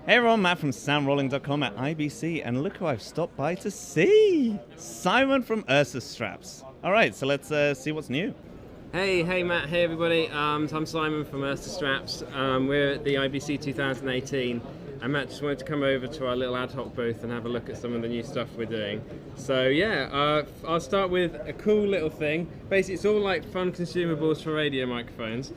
Hey everyone, Matt from Soundrolling.com at IBC, and look who I've stopped by to see! Simon from URSA Straps. Alright, so let's see what's new. Hey Matt, hey everybody. So I'm Simon from URSA Straps. We're at the IBC 2018, and Matt just wanted to come over to our little ad hoc booth and have a look at some of the new stuff we're doing. So yeah, I'll start with a cool little thing. Basically, it's all like fun consumables for radio microphones.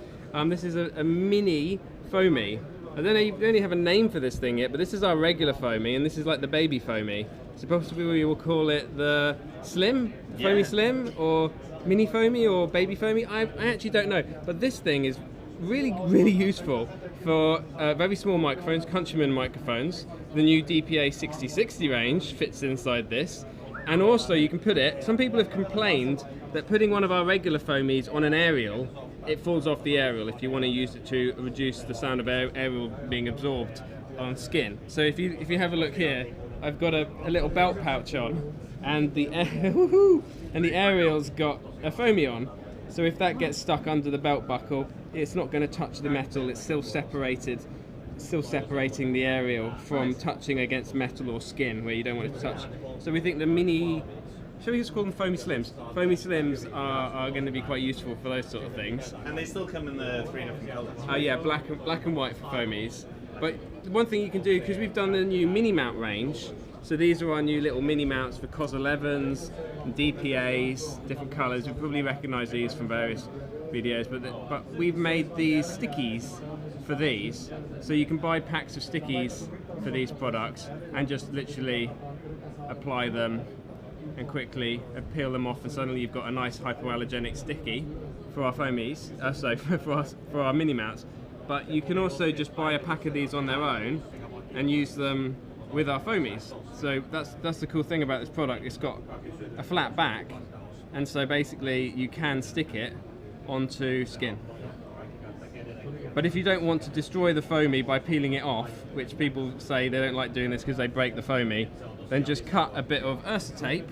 This is a mini Foamy. I don't know, you only have a name for this thing yet, but this is our regular Foamy, and this is like the baby Foamy. So possibly we will call it the Slim, Foamy Slim, or Mini Foamy, or Baby Foamy. I actually don't know, but this thing is really useful for very small microphones, Countryman microphones. The new DPA 6060 range fits inside this, and also you can put it. Some people have complained that putting one of our regular Foamies on an aerial, it falls off the aerial if you want to use it to reduce the sound of aerial being absorbed on skin. So if you have a look here, I've got a little belt pouch on, and the aerial's got a Foamy on. So if that gets stuck under the belt buckle, it's not going to touch the metal. It's still separating the aerial from touching against metal or skin where you don't want it to touch. So we think the mini, shall we just call them Foamy Slims? Foamy Slims are going to be quite useful for those sort of things. And they still come in the three different colours. Yeah, black and white for Foamies. But one thing you can do, because we've done the new mini mount range, so these are our new little mini mounts for COS 11s and DPAs, different colours. You probably recognise these from various videos, but we've made these Stickies for these. So you can buy packs of Stickies for these products and just literally apply them and quickly peel them off, and suddenly you've got a nice hypoallergenic sticky for our Foamies, for our mini mounts. But you can also just buy a pack of these on their own and use them with our Foamies. So that's the cool thing about this product. It's got a flat back, and so basically you can stick it onto skin. But if you don't want to destroy the Foamy by peeling it off, which people say they don't like doing this because they break the Foamy, then just cut a bit of URSA tape,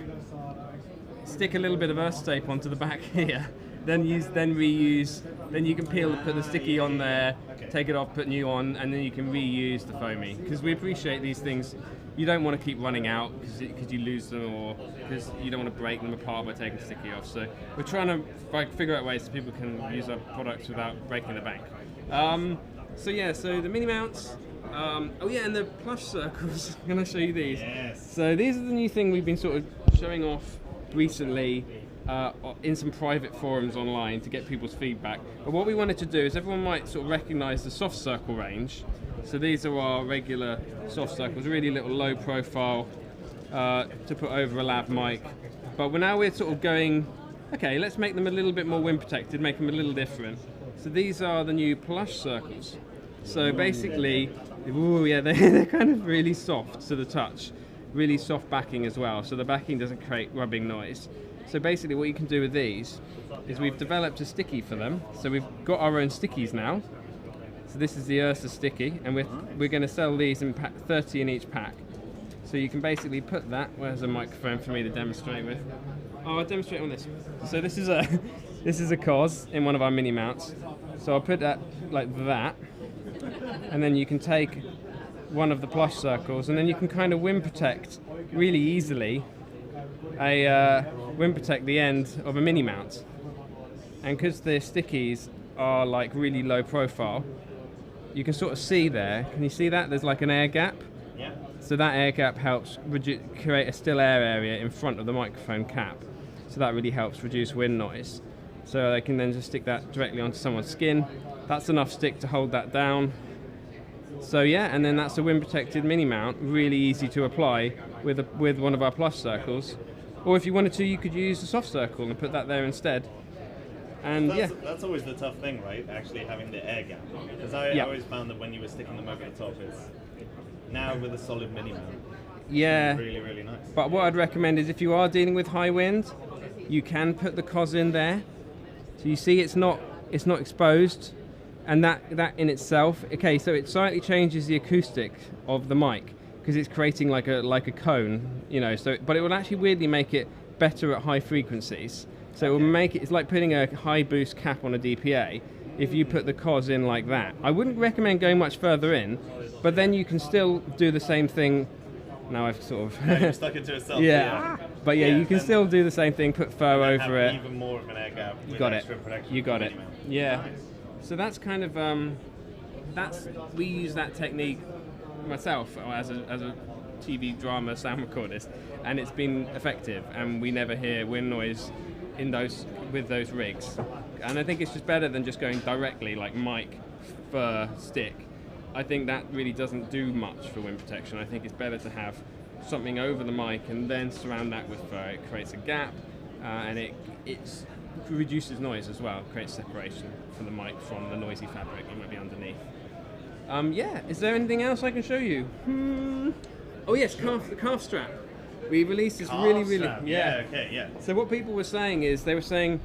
stick a little bit of URSA tape onto the back here, then reuse, then you can put the sticky on there, take it off, put new on, and then you can reuse the Foamy. Because we appreciate these things, you don't want to keep running out because you lose them, or because you don't want to break them apart by taking the sticky off. So we're trying to figure out ways so people can use our products without breaking the bank. So the mini mounts. And the plush circles. I'm going to show you these. Yes. So these are the new thing we've been sort of showing off recently in some private forums online to get people's feedback. But what we wanted to do is everyone might sort of recognise the soft circle range. So these are our regular soft circles, really little low profile to put over a lav mic. But we're sort of going, okay, let's make them a little bit more wind protected, make them a little different. So these are the new plush circles. So basically, they're kind of really soft to the touch, really soft backing as well, so the backing doesn't create rubbing noise. So basically what you can do with these is we've developed a sticky for them. So we've got our own Stickies now. So this is the URSA sticky, and we're going to sell these in 30 in each pack. So you can basically put that, where's a microphone for me to demonstrate with? Oh, I'll demonstrate on this. So this is a COS in one of our mini mounts. So I'll put that like that, and then you can take one of the plush circles, and then you can kind of wind protect really easily wind protect the end of a mini mount. And because the Stickies are like really low profile, you can sort of see there, can you see that? There's like an air gap. Yeah. So that air gap helps create a still air area in front of the microphone cap. So that really helps reduce wind noise. So they can then just stick that directly onto someone's skin. That's enough stick to hold that down. So yeah, and then that's a wind protected mini mount, really easy to apply with one of our plush circles. Or if you wanted to, you could use a soft circle and put that there instead. And that's always the tough thing, right? Actually having the air gap. Because I always found that when you were sticking them over the top, now with a solid mini mount, really nice. But what I'd recommend is if you are dealing with high wind, you can put the COS in there. So you see it's not exposed, and that in itself, okay, so it slightly changes the acoustic of the mic because it's creating like a cone, you know. So, but it will actually weirdly make it better at high frequencies. So it will make it's like putting a high boost cap on a DPA. if you put the cos in like that. I wouldn't recommend going much further in, but then you can still do the same thing. Now I've sort of you're stuck into itself. Yeah, but yeah, you can still do the same thing. Put fur over it. Even more of an air gap. You got it. You got it. Yeah. Nice. So that's kind of we use that technique myself as a TV drama sound recordist, and it's been effective. And we never hear wind noise with those rigs. And I think it's just better than just going directly like mic, fur, stick. I think that really doesn't do much for wind protection. I think it's better to have something over the mic and then surround that with fur. It creates a gap, and it reduces noise as well. It creates separation from the mic from the noisy fabric that might be underneath. Yeah, is there anything else I can show you? Oh yes, the calf strap. We released this really. Yeah. Okay. Yeah. So what people were saying is they were saying,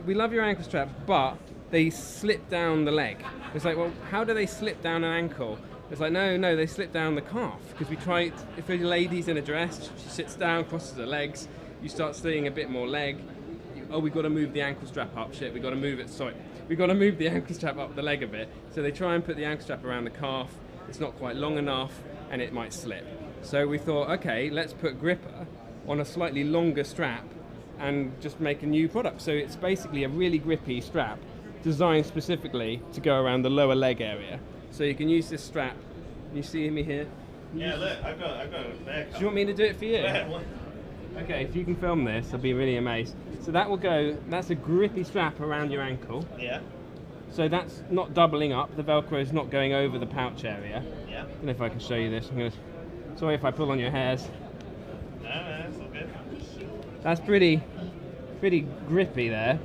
we love your ankle straps, but they slip down the leg. It's like, well, how do they slip down an ankle? It's like, no, they slip down the calf. Because we try, if a lady's in a dress, she sits down, crosses her legs, you start seeing a bit more leg. Oh, we've got to move the ankle strap up. Shit, we've got to move the ankle strap up the leg a bit. So they try and put the ankle strap around the calf. It's not quite long enough, and it might slip. So we thought, okay, let's put gripper on a slightly longer strap and just make a new product. So it's basically a really grippy strap designed specifically to go around the lower leg area. So you can use this strap. You see me here? Yeah, look, I've got a there. Do you want me to do it for you? Okay, if you can film this, I'll be really amazed. So that's a grippy strap around your ankle. Yeah. So that's not doubling up. The Velcro is not going over the pouch area. Yeah. I don't know if I can show you this. Sorry if I pull on your hairs. No, it's all good. That's pretty grippy there.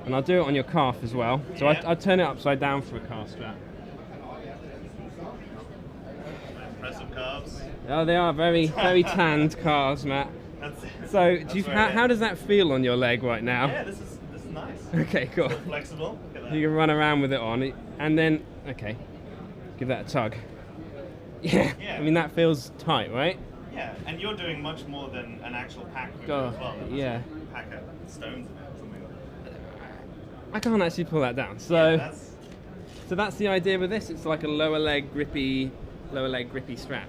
And I'll do it on your calf as well. So yeah. I turn it upside down for a calf strap. Impressive calves. Oh, they are very tanned calves, Matt. So how does that feel on your leg right now? Yeah, this is nice. Okay, cool. It's flexible. Look at that. You can run around with it on, and then give that a tug. Yeah. I mean that feels tight, right? Yeah, and you're doing much more than an actual pack as well. Yeah. A pack of stones in it or something like that. I can't actually pull that down. So that's the idea with this. It's like a lower leg grippy strap.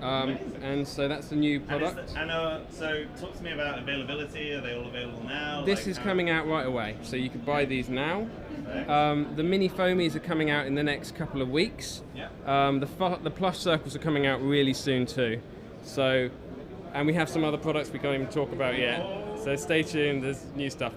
And so that's the new product. So talk to me about availability. Are they all available now? This is coming out right away, so you can buy these now. The mini foamies are coming out in the next couple of weeks. Yeah. The plush circles are coming out really soon too. So, and we have some other products we can't even talk about yet. So stay tuned. There's new stuff